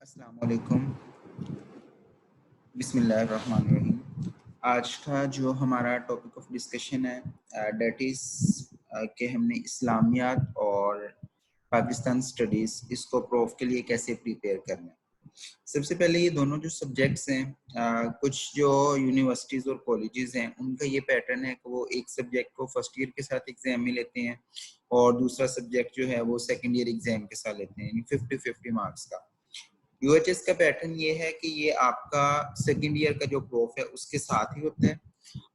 अस्सलाम वालेकुम, बिस्मिल्लाहिर्रहमानिर्रहीम। आज का जो हमारा टॉपिक ऑफ डिस्कशन है डेट इज़ कि हमने इस्लामियात और पाकिस्तान स्टडीज़ इसको प्रूफ के लिए कैसे प्रिपेयर करना है। सबसे पहले ये दोनों जो सब्जेक्ट्स हैं कुछ जो यूनिवर्सिटीज़ और कॉलेजेस हैं उनका ये पैटर्न है कि वो एक सब्जेक्ट को फर्स्ट ईयर के साथ एग्जाम में लेते हैं और दूसरा सब्जेक्ट जो है वो सेकेंड ईयर एग्जाम के साथ लेते हैं, यानी 50-50 मार्क्स का। यूएचएस का पैटर्न ये है कि ये आपका सेकेंड ईयर का जो प्रूफ है उसके साथ ही होता है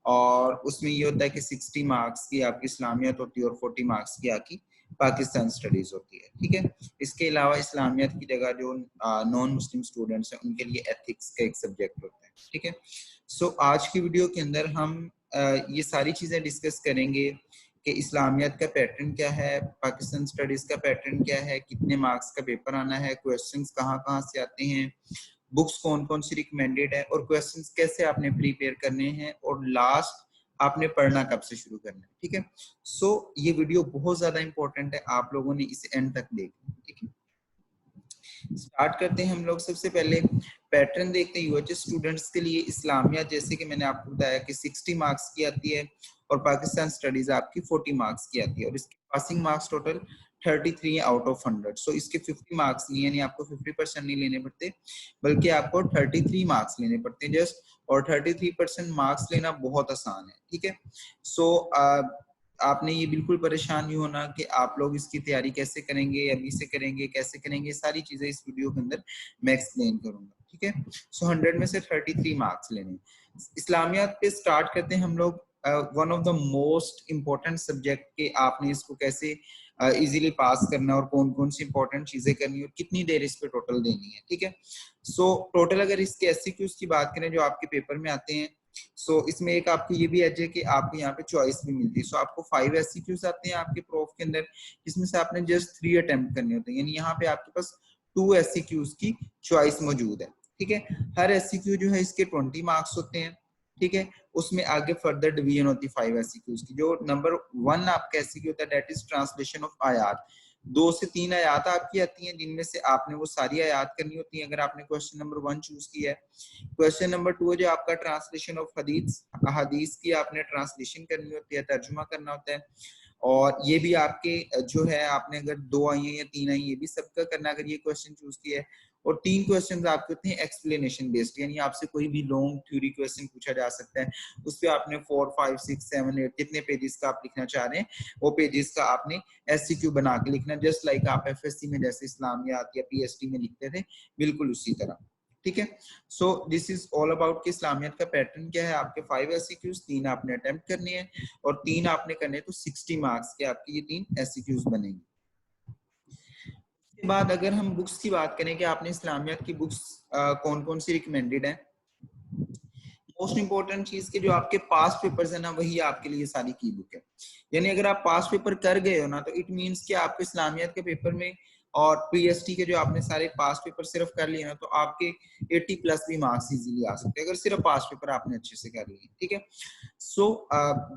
और उसमें ये होता है कि 60 मार्क्स की आपकी इस्लामियत होती है और 40 मार्क्स की आपकी पाकिस्तान स्टडीज होती है। ठीक है, इसके अलावा इस्लामियत की जगह जो नॉन मुस्लिम स्टूडेंट्स हैं उनके लिए एथिक्स का एक सब्जेक्ट होता है। ठीक है, सो आज की वीडियो के अंदर हम ये सारी चीज़ें डिस्कस करेंगे कि इस्लामियत का पैटर्न क्या है, पाकिस्तान स्टडीज का पैटर्न क्या है, कितने मार्क्स का पेपर आना है, क्वेश्चंस कहाँ कहाँ से आते हैं, बुक्स कौन कौन सी रिकमेंडेड है और क्वेश्चंस कैसे आपने प्रिपेयर करने हैं और लास्ट आपने पढ़ना कब से शुरू करना है। ठीक है, सो ये वीडियो बहुत ज्यादा इंपॉर्टेंट है, आप लोगों ने इसे एंड तक देखना है। ठीक है, स्टार्ट करते हैं हम लोग। सबसे पहले पैटर्न देखते हैं यूएचएस स्टूडेंट्स के लिए। इस्लामिया जैसे कि मैंने आपको बताया कि 60 मार्क्स की आती है और पाकिस्तान स्टडीज आपकी 40 मार्क्स की आती है और इसके passing marks total 33 out of 100। सो इसके 50 मार्क्स नहीं, यानी आपको 50% नहीं लेने पड़ते बल्कि आपको 33 मार्क्स लेने पड़ते हैं जस्ट, और 33% मार्क्स लेना बहुत आसान है। ठीक है, सो आपने ये बिल्कुल परेशान नहीं होना कि आप लोग इसकी तैयारी कैसे करेंगे, अभी से करेंगे, कैसे करेंगे, सारी चीजें इस वीडियो के अंदर मैं एक्सप्लेन करूंगा। ठीक है, सो 100 में से 33 मार्क्स लेने। इस्लामियात पे स्टार्ट करते हैं हम लोग। One of the most important subject के आपने इसको कैसे इजीली पास करना है और कौन कौन सी इंपॉर्टेंट चीजें करनी है और कितनी देर इस पे टोटल देनी है। ठीक है, सो टोटल अगर इसके एससीक्यूज की बात करें जो आपके पेपर में आते हैं, इसमें एक आपको ये भी एज है कि आपको यहाँ पे चॉइस भी मिलती है। आपको 5 एससीक्यूज आते हैं आपके प्रूफ के अंदर, जिसमें से आपने जस्ट 3 अटेम्प्ट करने होते हैं, यानी यहाँ पे आपके पास 2 एससीक्यूज की चॉइस मौजूद है। ठीक है, हर एससीक्यू जो है इसके 20 मार्क्स होते हैं। ठीक है, उसमें आगे फर्दर डिवीजन होती है 5 एससीक्यूज की। जो नंबर 1 आपका एससीक्यू होता है दैट इज ट्रांसलेशन ऑफ आयात। 2 से 3 आयात आपकी आती हैं जिनमें से आपने वो सारी आयात करनी होती है अगर आपने क्वेश्चन नंबर 1 चूज किया है। क्वेश्चन नंबर 2 है जो आपका ट्रांसलेशन ऑफ हदीस, हदीस की आपने ट्रांसलेशन करनी होती है, तर्जुमा करना होता है। और ये भी आपके जो है आपने अगर 2 आई है या 3 आई ये भी सबका करना अगर ये क्वेश्चन चूज किया है। और 3 क्वेश्चंस आपके होते हैं एक्सप्लेनेशन बेस्ड, यानी आपसे कोई भी लॉन्ग थ्योरी क्वेश्चन पूछा जा सकता है, उस पर आपने 4, 5, 6, 7, 8 कितने पेजेस का आप लिखना चाह रहे हैं वो पेजेस का आपने एससीक्यू बना के लिखना, जस्ट लाइक आप एफएससी में जैसे इस्लामियात या पीएचडी में लिखते थे, बिल्कुल उसी तरह। ठीक है, so this is all about कि इस्लामियत का पैटर्न क्या है। आपके 5 एससीक्यूज, 3 आपने अटेम्प्ट करनी है और 3 आपने करने तो 60 मार्क्स के आपके ये 3 एससीक्यूज बनेंगे। उसके बाद अगर हम बुक्स की बात करें कि आपने इस्लामियत की बुक्स कौन कौन सी रिकमेंडेड है, मोस्ट इंपॉर्टेंट चीज के जो आपके पास पेपर्स है ना वही आपके लिए सारी की बुक है। यानी अगर आप पास पेपर कर गए हो ना तो इट मींस कि आपको इस्लामियत के पेपर में और पीएचडी के जो आपने सारे पास पेपर सिर्फ कर लिए ना तो आपके 80 प्लस भी मार्क्स इजीली आ सकते हैं अगर सिर्फ पास पेपर आपने अच्छे से कर लिए। ठीक है, सो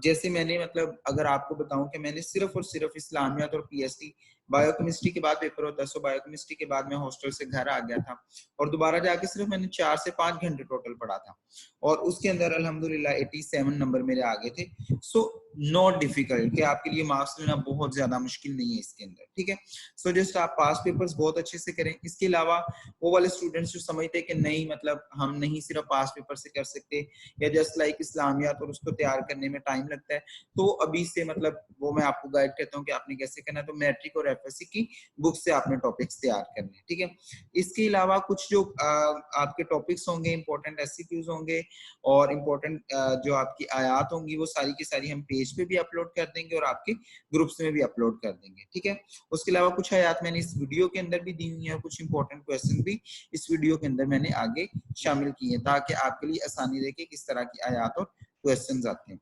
जैसे मैंने मतलब अगर आपको बताऊं कि मैंने सिर्फ और सिर्फ इस्लामियत और पीएचडी, बायोकेमिस्ट्री के बाद पेपर होता है, सो बायोकेमिस्ट्री के बाद मैं हॉस्टल से घर आ गया था और दोबारा जाके सिर्फ मैंने 4 से 5 घंटे टोटल पढ़ा था और उसके अंदर अल्हम्दुलिल्लाह 87 नंबर मेरे आ गए थे। सो नॉट डिफिकल्ट कि आपके लिए मार्क्स लेना बहुत ज्यादा मुश्किल नहीं है इसके अंदर। ठीक है, सो जस्ट आप पास पेपर्स बहुत अच्छे से करें। इसके अलावा वो वाले स्टूडेंट्स जो समझते हैं कि नहीं मतलब हम नहीं सिर्फ पास पेपर से कर सकते या जस्ट लाइक इस्लामियात और उसको तैयार करने में टाइम लगता है, तो अभी से मतलब वो मैं आपको गाइड करता हूँ कि आपने कैसे करना है। तो मैट्रिक और एफएससी की बुक से आपने टॉपिक्स तैयार करने हैं। ठीक है, इसके अलावा कुछ जो आपके टॉपिक्स होंगे, इंपॉर्टेंट एससीक्यूज होंगे और इम्पोर्टेंट जो आपकी आयात होंगी वो सारी की सारी हम पेज पे भी अपलोड कर देंगे और आपके ग्रुप्स में भी अपलोड कर देंगे। ठीक है, उसके अलावा कुछ आयात मैंने इस वीडियो के अंदर भी दी हुई है, कुछ इंपॉर्टेंट क्वेश्चन भी इस वीडियो के अंदर मैंने आगे शामिल किए हैं ताकि आपके लिए आसानी रहे कि किस तरह की आयात और क्वेश्चंस आते हैं।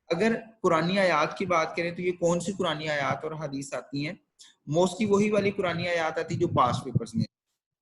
अगर कुरानी आयात की बात करें तो ये कौन सी कुरानी आयात और हदीस आती हैं, मोस्टली वही वाली कुरानी आयात आती है जो पास पेपर्स में।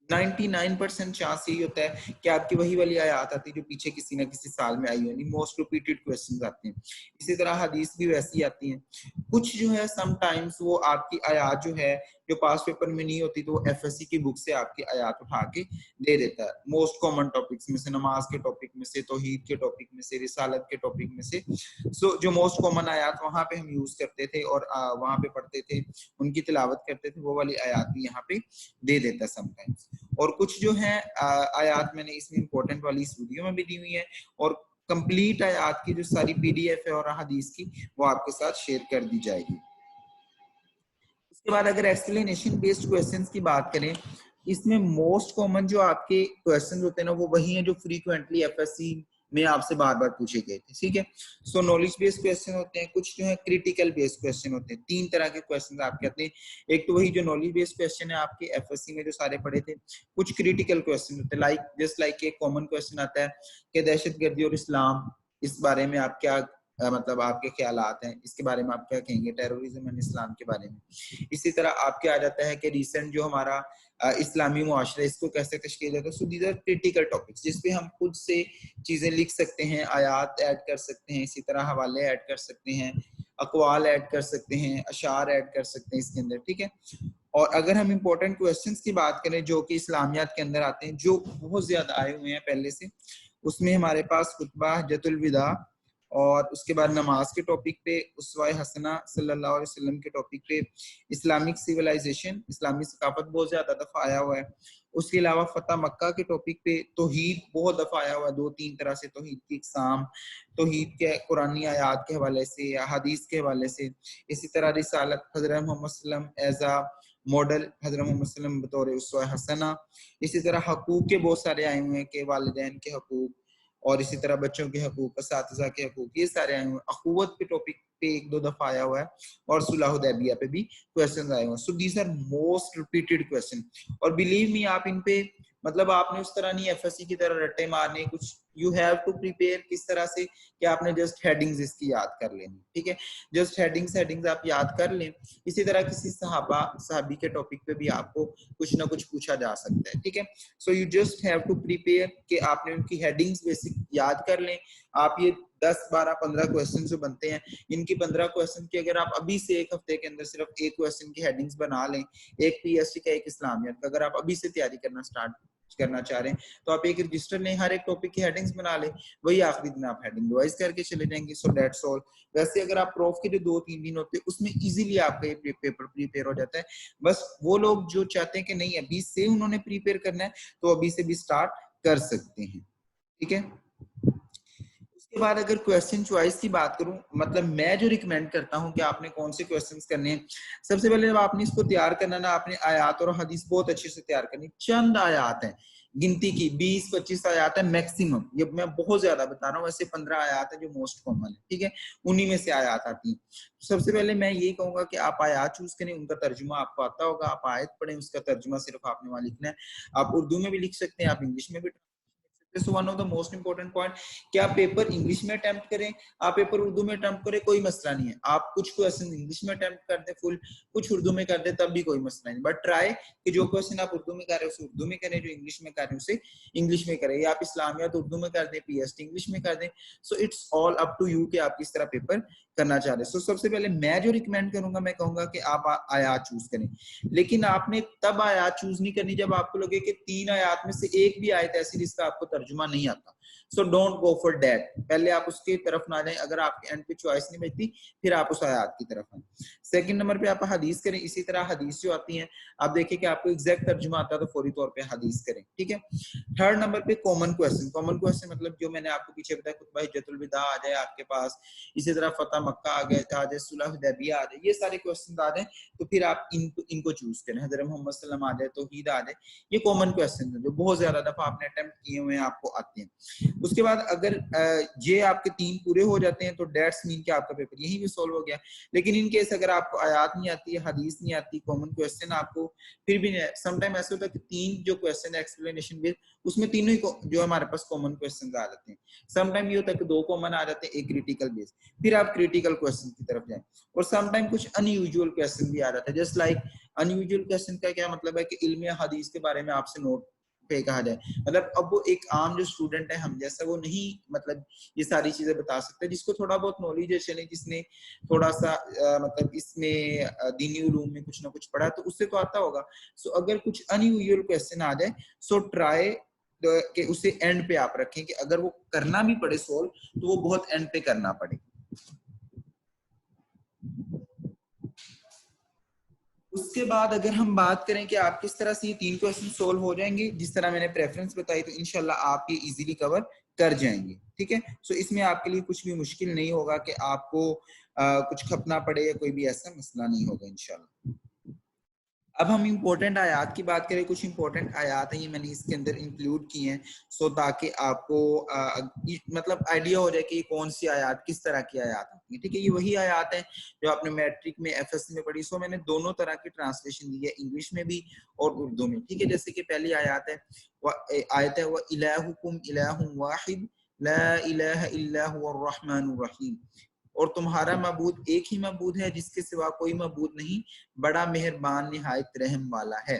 99% चांस यही होता है कि आपकी वही वाली आयत आती है जो पीछे किसी ना किसी साल में आई हो, मोस्ट रिपीटेड क्वेश्चंस आते हैं। इसी तरह हदीस भी वैसी आती हैं। कुछ जो है समटाइम्स वो आपकी आयत जो है जो पास पेपर में नहीं होती, तो वो एफएससी की बुक से आपकी आयत उठा के दे देता है। मोस्ट कॉमन टॉपिक्स में से, नमाज के टॉपिक में से, तौहीद के टॉपिक में से, रिसालत के टॉपिक में से, सो जो मोस्ट कॉमन आयत वहां पे हम यूज करते थे और वहां पे पढ़ते थे, उनकी तिलावत करते थे, वो वाली आयत भी यहाँ पे दे देता है समटाइम्स। और कुछ जो है आयत मैंने इसमें इंपॉर्टेंट वाली इस वीडियो में भी दी हुई है, और कंप्लीट आयत की जो सारी पीडीएफ है और हदीस की वो आपके साथ शेयर कर दी जाएगी। उसके बाद अगर एक्सप्लेनेशन बेस्ड क्वेश्चंस की बात करें, इसमें मोस्ट कॉमन जो आपके क्वेश्चंस होते हैं ना वो वही हैं जो फ्रीक्वेंटली एफएससी में आपसे बार बार पूछे गए थे, ठीक है। सो नॉलेज बेस्ड क्वेश्चन होते हैं, कुछ जो है क्रिटिकल बेस्ड क्वेश्चन होते हैं। तीन तरह के क्वेश्चन आपके आते हैं। एक तो वही जो नॉलेज बेस्ड क्वेश्चन है आपके एफएससी में जो सारे पढ़े थे। कुछ क्रिटिकल क्वेश्चन होते हैं, लाइक जस्ट लाइक एक कॉमन क्वेश्चन आता है कि दहशतगर्दी और इस्लाम, इस बारे में आप क्या मतलब आपके ख्यालात हैं, इसके बारे में आप क्या कहेंगे, टेररिज्म एंड इस्लाम के बारे में। इसी तरह आपके आ जाता है कि रिसेंट जो हमारा इस्लामी मुआशरा, इसको कैसे तशकील देता है। So these are critical topics जिसपे हम खुद से चीजें लिख सकते हैं, आयात ऐड कर सकते हैं, इसी तरह हवाले ऐड कर सकते हैं, अकवाल ऐड कर सकते हैं, अशार ऐड कर सकते हैं इसके अंदर, ठीक है। और अगर हम इंपॉर्टेंट क्वेश्चंस की बात करें जो कि इस्लामियात के अंदर आते हैं, जो बहुत ज्यादा आए हुए हैं पहले से, उसमें हमारे पास खुतबा, हज्जतुल विदा, और उसके बाद नमाज के टॉपिक पे उसवा हसना सल्लल्लाहु अलैहि वसल्लम के टॉपिक पे, इस्लामिक सिविलाइजेशन, इस्लामी सकाफत बहुत ज्यादा दफा आया हुआ है। उसके अलावा फतह मक्का के टॉपिक पे तौहीद बहुत दफा आया हुआ है, 2-3 तरह से तौहीद की इकसाम, तौहीद के कुरानी आयात के हवाले से या हदीस के हवाले से। इसी तरह रिसालत, हजरत मोहम्मद सल्लम एज आ मॉडल, हजरत मोहम्मद सल्लम बतौर उसवा हसना। इसी तरह हकूक के बहुत सारे आए हुए हैं कि वालिदैन के हकूक, और इसी तरह बच्चों के हकूक, असातिज़ा के हकूक, ये सारे आए हुए हैं। अखुवत पे टॉपिक पे 1-2 दफा आया हुआ है, और सुलह हुदैबिया पे भी क्वेश्चंस आए हुए हैं। So these are most repeated question, और बिलीव मी आप इन पे मतलब आपने उस तरह नहीं एफएससी की तरह रट्टे मारने कुछ, यू हैव टू प्रिपेयर किस तरह से कि आपने जस्ट हेडिंग्स इसकी याद कर लेनी, ठीक है। जस्ट हेडिंग्स आप याद कर लें। इसी तरह किसी सहाबी के टॉपिक पे भी आपको कुछ ना कुछ पूछा जा सकता है, ठीक है। So you just have to prepare कि आपने उनकी हेडिंग्स बेसिक याद कर लें। आप ये 10, 12, 15 क्वेश्चन जो बनते हैं, इनकी 15 क्वेश्चन की अगर आप अभी से एक हफ्ते के अंदर सिर्फ एक क्वेश्चन की हेडिंग्स बना लें, एक पीएसटी का, एक इस्लामियत का, अगर आप अभी से तैयारी करना स्टार्ट करना चाह रहे हैं, तो आप एक रजिस्टर लें, हर एक टॉपिक की हेडिंग्स बना लें, वही आखिरी दिन आप हेडिंग रिवाइज करके चले जाएंगे। सो दैट्स ऑल। वैसे अगर आप प्रूफ के जो 2-3 दिन होते हैं उसमें इजीली आपका ये पेपर प्रिपेयर हो जाता है। बस वो लोग जो चाहते हैं कि नहीं अभी से उन्होंने प्रिपेयर करना है, तो अभी से भी स्टार्ट कर सकते हैं, ठीक है। उसके बाद अगर क्वेश्चन चॉइस की बात करूं, मतलब मैं जो रिकमेंड करता हूं कि आपने कौन से क्वेश्चंस करने हैं, सबसे पहले जब आपने इसको तैयार करना ना, आपने आयात और हदीस बहुत अच्छे से तैयार करनी। चंद आयात हैं, गिनती की 20-25 आयात है मैक्सिमम, ये मैं बहुत ज्यादा बता रहा हूँ, वैसे 15 आयात है जो मोस्ट कॉमन है, ठीक है, उन्हीं में से आयात आती है। सबसे पहले मैं यही कहूंगा कि आप आयात चूज करें, उनका तर्जुमा आपको आता होगा, आप आयत पढ़ें, उसका तर्जुमा सिर्फ आपने वहां लिखना है। आप उर्दू में भी लिख सकते हैं, आप इंग्लिश में भी। So one of the most important point कि आप पेपर इंग्लिश में अटेम्प्ट करें, आप पेपर उर्दू में अटेम्प्ट करें, कोई मसला नहीं है। आप कुछ क्वेश्चन इंग्लिश में अटेम्प्ट कर दे फुल, कुछ उर्दू में कर दे, तब भी कोई मसला नहीं। बट ट्राई कि जो क्वेश्चन आप उर्दू में कर रहे हैं उसे उर्दू में करें, जो इंग्लिश में कर रहे हैं उसे इंग्लिश में करें। या आप इस्लामियात उर्दू में कर दें, पीएसटी इंग्लिश में कर दें। So it's all up to you कि आप किस तरह पेपर करना चाह रहे हैं। सो सबसे पहले मैं जो रिकमेंड करूंगा, मैं कहूंगा कि आप आयात चूज करें, लेकिन आपने तब आयात चूज नहीं करनी जब आपको लगे कि 3 आयात में से एक भी आयत ऐसी जिसका आपको तर्जुमा नहीं आता। So don't go for that, पहले आप उसकी तरफ ना जाएं। अगर आपके एंड पे चॉइस नहीं बचती, फिर आप उस आयत की तरफ आए। सेकंड नंबर पे आप हदीस करें। इसी तरह हदीस जो आती है, आप देखिए कि आपको एग्जैक्ट तर्जुमा आता है तो फौरी तौर पे हदीस करें, ठीक है। थर्ड नंबर पे कॉमन क्वेश्चन। कॉमन क्वेश्चन मतलब जो मैंने आपको पीछे बताया, खुतबा हिज्जतुल विदा आ जाए आपके पास, इसी तरह फतह मक्का आ जाए, सुलह हुदैबिया आ जाए, ये सारे क्वेश्चन आ जाए, तो फिर आप इनको चूज करें। हजरत मोहम्मद सल्लम आ जाए, तौहीद आ जाए, ये कॉमन क्वेश्चन है जो बहुत ज्यादा दफा आपने अटेम्प्ट किए हुए हैं, आपको आते हैं। उसके बाद अगर ये आपके 3 पूरे हो जाते हैं तो डेट्स मीन कि आपका पेपर यहीं भी सॉल्व हो गया। लेकिन इन केस अगर आपको आयात नहीं आती है, हदीस नहीं आती, कॉमन क्वेश्चन आपको फिर भी नहीं, समटाइम ऐसा होता है कि 3 जो क्वेश्चन है एक्सप्लेनेशन बेस्ड, उसमें तीनों ही जो हमारे पास कॉमन क्वेश्चन आ जाते हैं। समटाइम ये होता है कि 2 कॉमन आ जाते हैं, एक क्रिटिकल बेस्ड, फिर आप क्रिटिकल क्वेश्चन की तरफ जाएं। और समटाइम कुछ अनयूजुअल क्वेश्चन भी आ जाता है, जस्ट लाइक अनयूजुअल क्वेश्चन का क्या मतलब है कि इल्म हदीस के बारे में आपसे नोट पे कहा जाए, मतलब अब वो एक आम जो स्टूडेंट है हम जैसा, वो नहीं मतलब ये सारी चीजें बता सकते, जिसको थोड़ा बहुत नॉलेज है, चले जिसने थोड़ा सा मतलब इसमें दीनी उलूम में कुछ ना कुछ पढ़ा तो उससे तो आता होगा। सो अगर कुछ अनयूजुअल क्वेश्चन आ जाए सो ट्राई कि उसे एंड पे आप रखें, कि अगर वो करना भी पड़े सोल्व तो वो बहुत एंड पे करना पड़े। उसके बाद अगर हम बात करें कि आप किस तरह से ये 3 क्वेश्चन सोल्व हो जाएंगे, जिस तरह मैंने प्रेफरेंस बताई, तो इंशाल्लाह आप ये इजीली कवर कर जाएंगे। ठीक है, सो इसमें आपके लिए कुछ भी मुश्किल नहीं होगा कि आपको कुछ खपना पड़े या कोई भी ऐसा मसला नहीं होगा इंशाल्लाह। अब हम इम्पोर्टेंट आयात की बात करें, कुछ इम्पोर्टेंट आयात हैं, ये मैंने इसके अंदर इंक्लूड किए हैं सो ताकि आपको मतलब आइडिया हो जाए कि कौन सी आयात किस तरह की आयात होती है। ठीक है, ये वही आयात है जो आपने मैट्रिक में एफएससी में पढ़ी। सो मैंने दोनों तरह की ट्रांसलेशन दी है, इंग्लिश में भी और उर्दू में। ठीक है, जैसे कि पहली आयत है व इलाहुकुम इलाहुम वाहिद ला इलाहा इल्ला हुवर रहमानुर रहीम, और तुम्हारा मबूद एक ही मबूद है जिसके सिवा कोई मबूद नहीं, बड़ा मेहरबान निहायत रहम वाला है।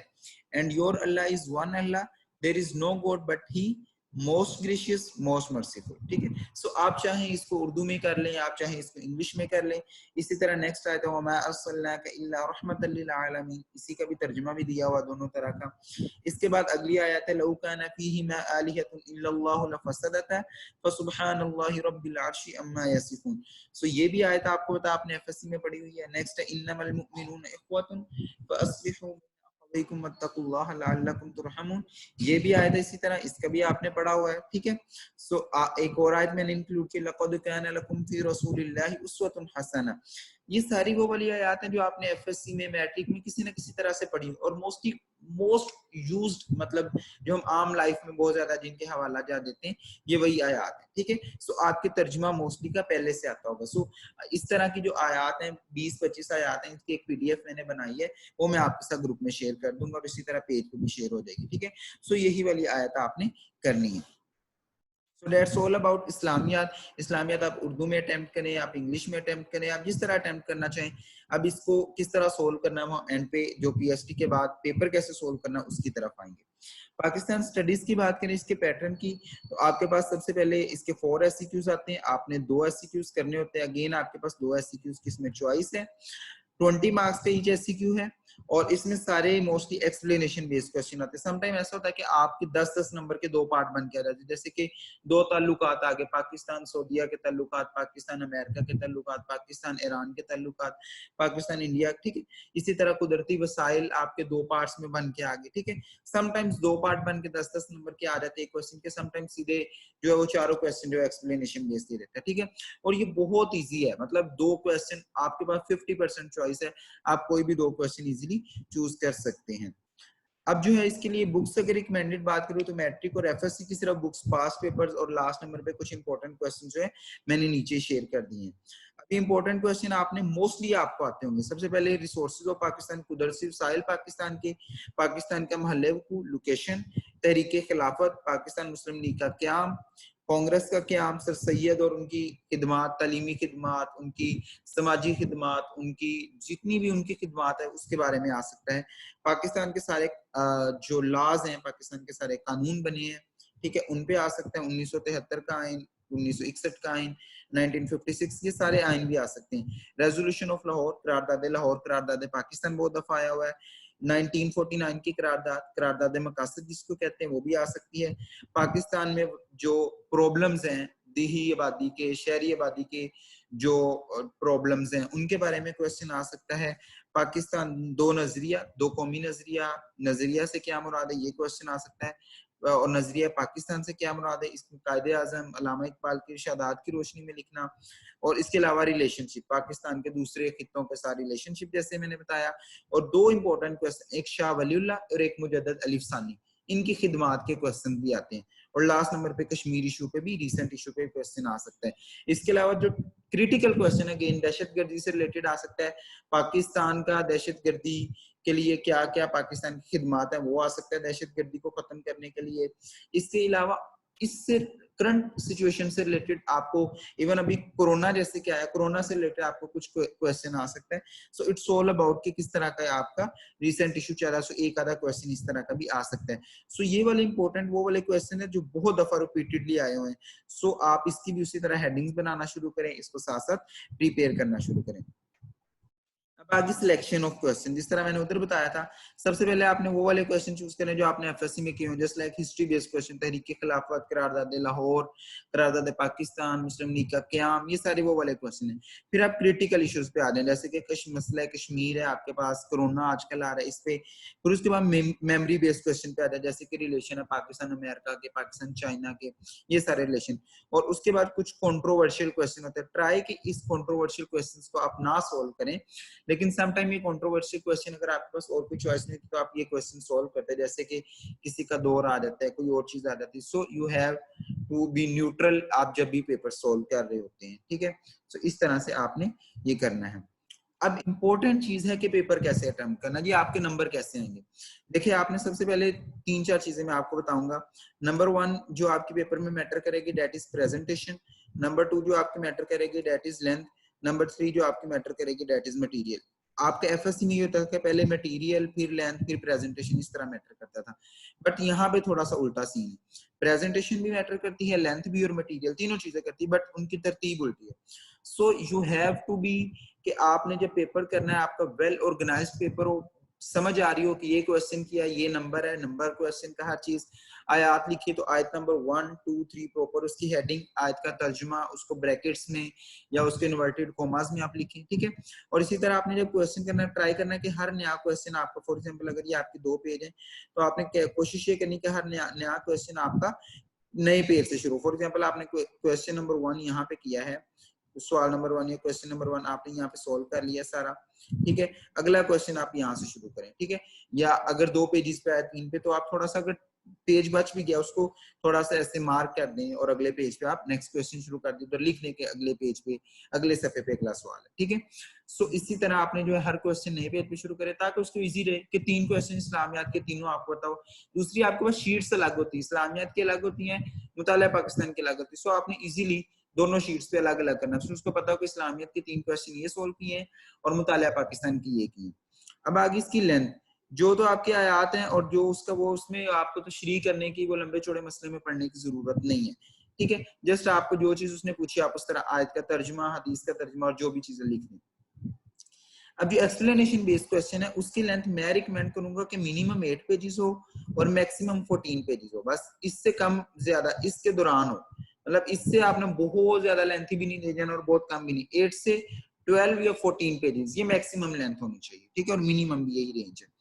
And your Allah is one Allah, there is no god but he, most gracious most merciful. ठीक है, सो आप चाहें इसको उर्दू में कर लें, आप चाहें इसको इंग्लिश में कर लें। इसी तरह नेक्स्ट आयत है वमा अर्सलनाका इल्ला रहमतल लिल आलमीन, इसी का भी तर्जुमा भी दिया हुआ दोनों तरह का। इसके बाद अगली आयत है लौ काना फीहिमा आलिहतुन इल्लल्लाहु लफसदता फसुब्हानल्लाहि रब्बिल अर्शि अम्मा यसिफून। सो ये भी आयत आपको पता, आपने एफएससी में पढ़ी हुई है। नेक्स्ट है इन्नमल मुमिनूना इख्वतुन फअस्लिहू अलैकुम वत्तकुल्लाह लअल्लकुम तुरहमून, ये भी आयत है इसी तरह, इसका भी आपने पढ़ा हुआ है। ठीक है, सो एक और आयत मैंने इंक्लूड की, लक़द काना लकुम फी रसूलिल्लाहि उस्वतुन हसना। ये सारी वो वाली आयत हैं जो आपने एफएससी में मैट्रिक में किसी न किसी तरह से पढ़ी, और मोस्टली मोस्ट यूज्ड, मतलब जो हम आम लाइफ में बहुत ज्यादा जिनके हवाला जा देते हैं, ये वही आयत है। ठीक है, सो आपके तर्जुमा मोस्टली का पहले से आता होगा। सो इस तरह की जो आयत हैं 20-25 आयत हैं, इसकी एक पीडीएफ मैंने बनाई है, वो मैं आपके साथ ग्रुप में शेयर कर दूंगा, और इसी तरह पेज पे भी शेयर हो जाएगी। ठीक है, सो यही वाली आयत आपने करनी है। So that's all about Islamiat. Islamiat आप उर्दू में अटेम्प्ट करें, आप इंग्लिश में अटेम्प्ट करें, आप जिस तरह अटेम्प्ट करना चाहें। अब इसको किस तरह सोल्व करना है, हम एंड पे जो पीएचडी के बाद पेपर कैसे सोल्व करना है उसकी तरफ आएंगे। पाकिस्तान स्टडीज की बात करें, इसके पैटर्न की, तो आपके पास सबसे पहले इसके 4 एससीक्यूज आते हैं, आपने 2 एससीक्यूज करने होते हैं। अगेन आपके पास 2 एससीक्यूज की इसमें चॉइस है, 20 मार्क्स का ईच एससीक्यू है, और इसमें सारे मोस्टली एक्सप्लेनेशन बेस्ड क्वेश्चन आते हैं। समटाइम ऐसा होता है कि आपके 10-10 नंबर के 2 पार्ट बन के आ जाते हैं, जैसे कि 2 ताल्लुकात आगे, पाकिस्तान सऊदीया के ताल्लुकात, पाकिस्तान अमेरिका के ताल्लुकात, पाकिस्तान ईरान के ताल्लुकात, पाकिस्तान इंडिया। ठीक है, इसी तरह कुदरती वसाइल आपके 2 पार्ट्स में बन के आगे। ठीक है, समटाइम्स 2 पार्ट बन के 10-10 नंबर के आ जाते हैं क्वेश्चन के, समटाइम्स सीधे जो है वो चारों क्वेश्चन जो एक्सप्लेनेशन बेस्ड ही रहता है। ठीक है, और ये बहुत इजी है, मतलब 2 क्वेश्चन आपके पास 50% चॉइस है, आप कोई भी 2 क्वेश्चन इजीली चूज कर सकते हैं। अब जो है इसके लिए बुक्स अगर रिकमेंडेड बात करूं तो मैट्रिक और एफएससी की सिर्फ बुक्स, पास पेपर्स और लास्ट नंबर पे कुछ इंपॉर्टेंट क्वेश्चन जो है मैंने नीचे शेयर कर दिए हैं। अभी इंपॉर्टेंट क्वेश्चन आपने मोस्टली आपको आते होंगे। सबसे पहले रिसोर्सेज ऑफ पाकिस्तान, कुदरती वसाइल पाकिस्तान के, पाकिस्तान का महल लोकेशन, तहरीके खिलाफत, पाकिस्तान मुस्लिम लीग का क्याम, कांग्रेस का क्याम, सर सैयद और उनकी खिदमात, तालीमी खिदमात, उनकी समाजी खिदमात, उनकी जितनी भी उनकी खिदमात है उसके बारे में आ सकता है। पाकिस्तान के सारे जो लॉज हैं, पाकिस्तान के सारे कानून बने हैं, ठीक है, उन पे आ सकते हैं। 1973 का आइन, 1961 का आइन, 1956, ये सारे आइन भी आ सकते हैं। रेजोल्यूशन ऑफ लाहौर, लाहौर करारदाद पाकिस्तान बहुत दफा आया हुआ है। 1949 की करारदाद, करारदाद मकासद जिसको कहते हैं, वो भी आ सकती है। पाकिस्तान में जो प्रॉब्लम्स हैं देही आबादी के, शहरी आबादी के जो प्रॉब्लम्स हैं, उनके बारे में क्वेश्चन आ सकता है। पाकिस्तान दो नजरिया, दो कौमी नजरिया, नजरिया से क्या मुराद है, ये क्वेश्चन आ सकता है। और नजरिया पाकिस्तान से क्या मुराद है, इसमें कायदे आजम अल्लामा इकबाल की इरशादात की रोशनी में लिखना। और इसके अलावा रिलेशनशिप, पाकिस्तान के दूसरे खित्तों के साथ रिलेशनशिप जैसे मैंने बताया। और 2 इंपॉर्टेंट क्वेश्चन, एक शाह वलीउल्लाह और एक मुजद्दद अली सानी, इनकी खिदमात के क्वेश्चन भी आते हैं। और लास्ट नंबर पे कश्मीर इशू पे भी, रिसेंट इशू पे क्वेश्चन आ सकता है। इसके अलावा जो क्रिटिकल क्वेश्चन है अगेन दहशतगर्दी से रिलेटेड आ सकता है, पाकिस्तान का दहशतगर्दी के लिए क्या क्या पाकिस्तान की खिदमात है वो आ सकता है दहशतगर्दी को खत्म करने के लिए। इसके अलावा इससे करंट सिचुएशन से रिलेटेड आपको इवन अभी कोरोना जैसे क्या है, कोरोना से रिलेटेड आपको कुछ क्वेश्चन आ सकता है। सो इट्स ऑल अबाउट कि किस तरह का आपका रिसेंट इशू चल रहा है, सो एक आधा क्वेश्चन इस तरह का भी आ सकता है। सो ये वाले इंपॉर्टेंट वो वाले क्वेश्चन है जो बहुत दफा रिपीटेडली आए हुए हैं। सो आप इसकी भी उसी तरह हेडिंग्स बनाना शुरू करें, इसको साथ साथ प्रिपेयर करना शुरू करें। अब आगे सिलेक्शन ऑफ क्वेश्चन, जिस तरह मैंने उधर बताया था, सबसे पहले आपने वो वाले क्वेश्चन चूज करें जो आपने एफएससी में किए हो, just like history based question, तहरीक खिलाफत, करारदाद लाहौर, करारदाद पाकिस्तान, मुस्लिम लीग का क्याम, ये सारे वो वाले क्वेश्चन हैं। फिर आप क्रिटिकल इश्यूज पे आ जाए, जैसे कि मसला कश्मीर है आपके पास, कोरोना आजकल आ रहा है इस पे। फिर उसके बाद मेमोरी बेस्ड क्वेश्चन पे आ जाए, जैसे कि रिलेशन है पाकिस्तान अमेरिका के, पाकिस्तान चाइना के, ये सारे रिलेशन। और उसके बाद कुछ कंट्रोवर्शियल क्वेश्चन होते हैं, ट्राई कि इस कंट्रोवर्शियल क्वेश्चंस को आप ना सॉल्व करें, लेकिन समटाइम ये कंट्रोवर्शियल क्वेश्चन अगर आपके पास और कोई चॉइस नहीं तो आप ये क्वेश्चन सॉल्व करते हैं, जैसे कि किसी का दौर आ जाता है, कोई और चीज आ जाती है। So you have to be neutral आप जब भी पेपर सॉल्व कर रहे होते हैं, ठीक है। सो इस तरह से आपने ये करना है। अब इंपॉर्टेंट चीज है कि पेपर कैसे अटेम्प्ट करना, जी आपके नंबर कैसे आएंगे। देखिए आपने सबसे पहले 3-4 चीजें मैं आपको बताऊंगा। नंबर 1 जो आपके पेपर में मैटर करेगी दैट इज प्रेजेंटेशन। नंबर 2 जो आपकी मैटर करेगी दैट इज लेंथ। नंबर 3 जो आपकी मैटर करेगी दैट इज मटेरियल। आपका एफएससी में ये होता है कि पहले मटेरियल, फिर लेंथ, फिर प्रेजेंटेशन, इस तरह मैटर करता था। बट यहाँ पे थोड़ा सा उल्टा सीन है, प्रेजेंटेशन भी मैटर करती है, लेंथ भी और मटेरियल, तीनों चीजें करती है, बट उनकी तरतीब उल्टी है। So you have to be कि आपने जब पेपर करना है आपका वेल ऑर्गेनाइज्ड पेपर हो, समझ आ रही हो कि ये क्वेश्चन किया, ये नंबर है, नंबर क्वेश्चन का हर चीज, आयत लिखी तो आयत नंबर 1 2 3 प्रॉपर उसकी हेडिंग, आयत का तर्जुमा उसको ब्रैकेट्स में या उसके इन्वर्टेड कॉमास में आप लिखें, ठीक है। और इसी तरह आपने जब क्वेश्चन करना ट्राई करना है कि हर नया क्वेश्चन आपका, फॉर एग्जांपल अगर ये आपके 2 पेज है तो आपने कोशिश ये करनी कि हर नया क्वेश्चन आपका नए पेज से शुरू। फॉर एग्जांपल आपने क्वेश्चन नंबर 1 यहाँ पे किया है, सवाल नंबर 1 या क्वेश्चन नंबर 1 आपने यहाँ पे सॉल्व कर लिया सारा, ठीक है। अगला क्वेश्चन आप यहाँ से शुरू करें, ठीक है। या अगर 2 पेजेस पे आया 3 पे तो आप थोड़ा सा, अगर पेज बच भी गया उसको थोड़ा सा ऐसे मार्क कर दें और अगले पेज पे आप नेक्स्ट क्वेश्चन शुरू कर दें, तो लिख लें कि अगले पेज पे, अगले सफे पे अगला सवाल है, ठीक है। सो इसी तरह आपने जो है हर क्वेश्चन नए पेज पे शुरू करें ताकि उसको इजी रहे कि 3 क्वेश्चन इस्लामियात के तीनों आपको बताओ। दूसरी आपके पास शीट्स अलग होती है, इस्लामियात की अलग होती है, मुताला पाकिस्तान की अलग होती है। सो आपने इजीली दोनों शीट्स पे अलग अलग करना, उसको पता हो कि इस्लामियत के 3 क्वेश्चन ये सोल्व किए हैं और मुतालिया पाकिस्तान की ये किए। अब आगे इसकी लेंथ, जो तो आपके आयात हैं और जो उसका वो, उसमें आपको तो शरी करने की, वो लंबे चौड़े मसले में पढ़ने की जरूरत नहीं है, ठीक है। जस्ट आपको जो चीज उसने पूछी आप उस तरह आयत का तर्जुमा, हदीस का तर्जुमा और जो भी चीजें लिख दें। अब जो एक्सप्लेनेशन बेस्ड क्वेश्चन है उसकी लेंथ मैं रिकमेंड करूंगा कि मिनिमम 8 पेजेस हो और मैक्सिमम 14 पेजेस हो, बस इससे कम ज्यादा इसके दौरान हो, मतलब इससे आपने बहुत ज्यादा लेंथ भी नहीं दे जाना और बहुत कम भी नहीं। 8 से 12 या 14 पेजेस ये मैक्सिमम लेंथ होनी चाहिए, ठीक है, और मिनिमम भी यही रेंज है।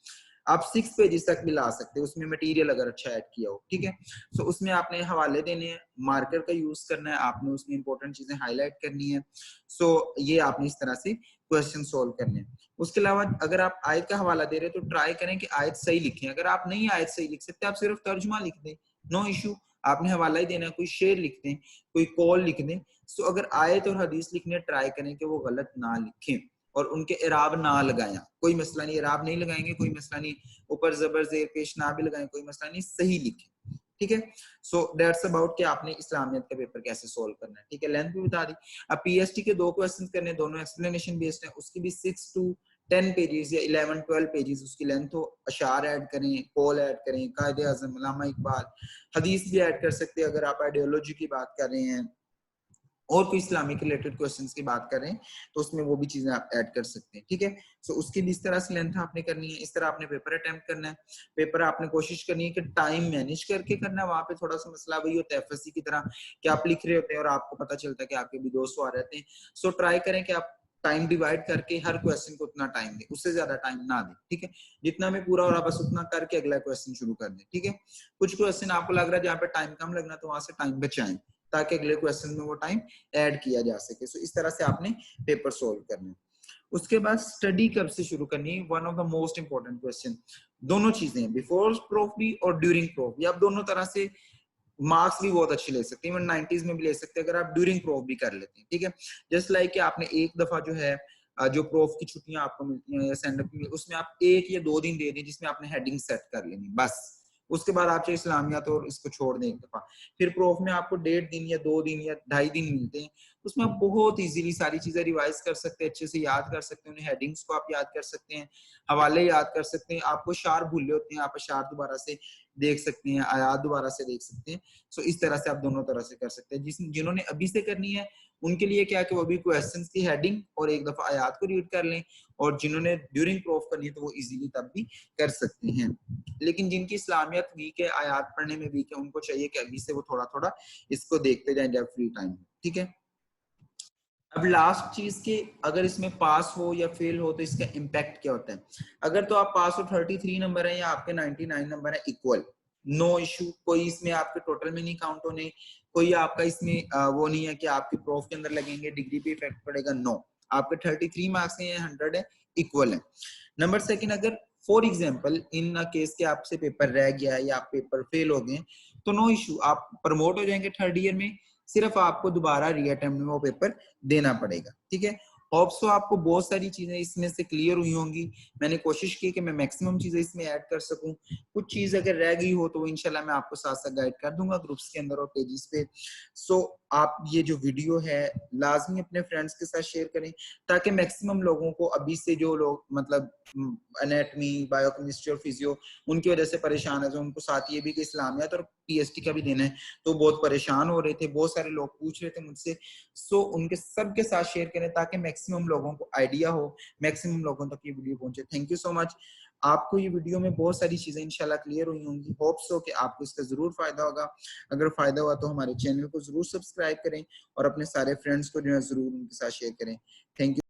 आप 6 पेजेस तक भी ला सकते हो उसमें मटेरियल अगर अच्छा ऐड किया हो, ठीक है। सो उसमें आपने हवाले देने हैं, मार्कर का यूज करना है, आपने उसमें इंपॉर्टेंट चीजें हाईलाइट करनी है। सो ये आपने इस तरह से क्वेश्चन सोल्व करने हैं। उसके अलावा अगर आप आयत का हवाला दे रहे हैं तो ट्राई करें कि आयत सही लिखें, अगर आप नहीं आयत सही लिख सकते आप सिर्फ तर्जुमा लिख दें, नो इशू। आपने हवाला ही देना है, कोई शेर लिख दें, कोई कॉल लिख दें। सो अगर आयत और हदीस लिखने ट्राई करें कि वो गलत ना लिखें और उनके इराब ना लगाएं, कोई मसला नहीं, इराब नहीं लगाएंगे कोई मसला नहीं, ऊपर जबर जेर पेश ना भी लगाएं कोई मसला नहीं, सही लिखें, ठीक है। सो दैट्स अबाउट कि आपने इस्लामियत का पेपर कैसे सोल्व करना है, ठीक है। लेंथ भी बता दी। अब पीएसटी के 2 क्वेश्चंस करने, दोनों एक्सप्लेनेशन बेस्ड है, उसकी भी 6 to 10 पेजेस या 11-12 पेजेस उसकी लेंथ हो। अशार ऐड करें, कॉल ऐड करें, कायदे आज़म, अल्लामा इकबाल, हदीस भी ऐड कर सकते हैं अगर आप आइडियोलॉजी की बात कर रहे हैं और कोई इस्लामिक रिलेटेड क्वेश्चंस की बात करें तो उसमें वो भी चीजें आप ऐड कर सकते हैं, ठीक है। सो उसकी भी इस तरह से लेंथ आपने करनी है, इस तरह आपने पेपर अटेम्प्ट करना है। पेपर आपने कोशिश करनी है कि टाइम मैनेज करके करना है, वहां पे थोड़ा सा मसला वही होता है एफएससी की तरह कि आप लिख रहे होते हैं और आपको पता चलता है कि आपके भी 2 सवाल रहते हैं। सो ट्राई करें कि आप टाइम डिवाइड करके हर क्वेश्चन को उतना टाइम दें, उससे ज्यादा टाइम ना दें, ठीक है। जितना में पूरा हो रहा बस उतना करके अगला क्वेश्चन शुरू कर दें, ठीक है। कुछ क्वेश्चन आपको लग रहा है जहाँ पे टाइम कम लगना तो वहां से टाइम बचाएं ताकि अगले क्वेश्चन में वो टाइम ऐड किया जा सके। सो इस तरह से आपने पेपर सोल्व करना है। उसके बाद स्टडी कब से शुरू करनी है, one of the most important question. दोनों चीजें, बिफोर प्रूफ भी और ड्यूरिंग प्रूफ भी, आप दोनों तरह से मार्क्स भी बहुत अच्छे ले सकते हैं, इवन 90s में भी ले सकते हैं अगर आप ड्यूरिंग प्रोफ भी कर लेते हैं, ठीक है। जस्ट लाइक कि आपने एक दफा जो है जो प्रोफ की छुट्टियां आपको मिलती हैं या सेंड अप की, उसमें आप 1 या 2 दिन दे दें जिसमें आपने हेडिंग सेट कर लेनी बस। उसके बाद आप चाहे इस्लामियात और इसको छोड़ दें एक दफा। फिर प्रोफ में आपको 1.5 दिन या 2 दिन या 2.5 दिन मिलते हैं, उसमें आप बहुत इजीली सारी चीजें रिवाइज कर सकते हैं, अच्छे से याद कर सकते हैं, उन्हें हेडिंग्स को आप याद कर सकते हैं, हवाले याद कर सकते हैं। आपको शार भूले होते हैं, आप अशार दोबारा से देख सकते हैं, आयात दोबारा से देख सकते हैं। सो इस तरह से आप दोनों तरह से कर सकते हैं। जिन्होंने अभी से करनी है उनके लिए क्या कि वो अभी क्वेश्चंस की हेडिंग और एक दफा आयात को रीड कर लें, और जिन्होंने ड्यूरिंग प्रूफ करनी है तो वो इजीली तब भी कर सकते हैं। लेकिन जिनकी इस्लामियत वीक है, आयात पढ़ने में वीक है, उनको चाहिए कि अभी से वो थोड़ा थोड़ा इसको देखते जाएं जब फ्री टाइम, ठीक है। अब लास्ट चीज के अगर इसमें पास हो या फेल हो तो इसका इम्पैक्ट क्या होता है। अगर तो आप पास हो 33 नंबर है या आपके 99 नंबर है, इक्वल, नो इशू, कोई इसमें आपके टोटल में नहीं काउंट होने, कोई आपका इसमें वो नहीं है कि आपके प्रूफ के अंदर लगेंगे, डिग्री पे इफेक्ट पड़ेगा, नो। आपके 33 मार्क्स है या 100 है, इक्वल है। नंबर सेकंड, अगर फॉर एग्जांपल इन केस के आपसे पेपर रह गया है या आप पेपर फेल हो गए तो नो इशू, आप प्रमोट हो जाएंगे 3rd ईयर में, सिर्फ आपको दोबारा री अटेम्प्ट में वो पेपर देना पड़ेगा, ठीक है। होप सो आपको बहुत सारी चीजें इसमें से क्लियर हुई होंगी। मैंने कोशिश की कि मैं मैक्सिमम चीजें इसमें ऐड कर सकूं। कुछ चीज अगर रह गई हो तो इंशाल्लाह मैं आपको साथ साथ गाइड कर दूंगा ग्रुप्स के अंदर और पेजेस पे। सो आप ये जो वीडियो है लाजमी अपने फ्रेंड्स के साथ शेयर करें ताकि मैक्सिमम लोगों को, अभी से जो लोग मतलब एनाटमी, बायोकेमिस्ट्री और फिजियो उनकी वजह से परेशान है, तो उनको साथ ये भी कि इस्लामियात और पीएचडी का भी देना है, तो बहुत परेशान हो रहे थे, बहुत सारे लोग पूछ रहे थे मुझसे। सो उनके सबके साथ शेयर करें ताकि मैक्सिमम लोगों को आइडिया हो, मैक्सिमम लोगों तक ये वीडियो पहुंचे। Thank you so much. आपको ये वीडियो में बहुत सारी चीजें इंशाल्लाह क्लियर हुई होंगी। होप सो कि आपको इसका जरूर फायदा होगा। अगर फायदा हुआ तो हमारे चैनल को जरूर सब्सक्राइब करें और अपने सारे फ्रेंड्स को जो है जरूर उनके साथ शेयर करें। Thank you.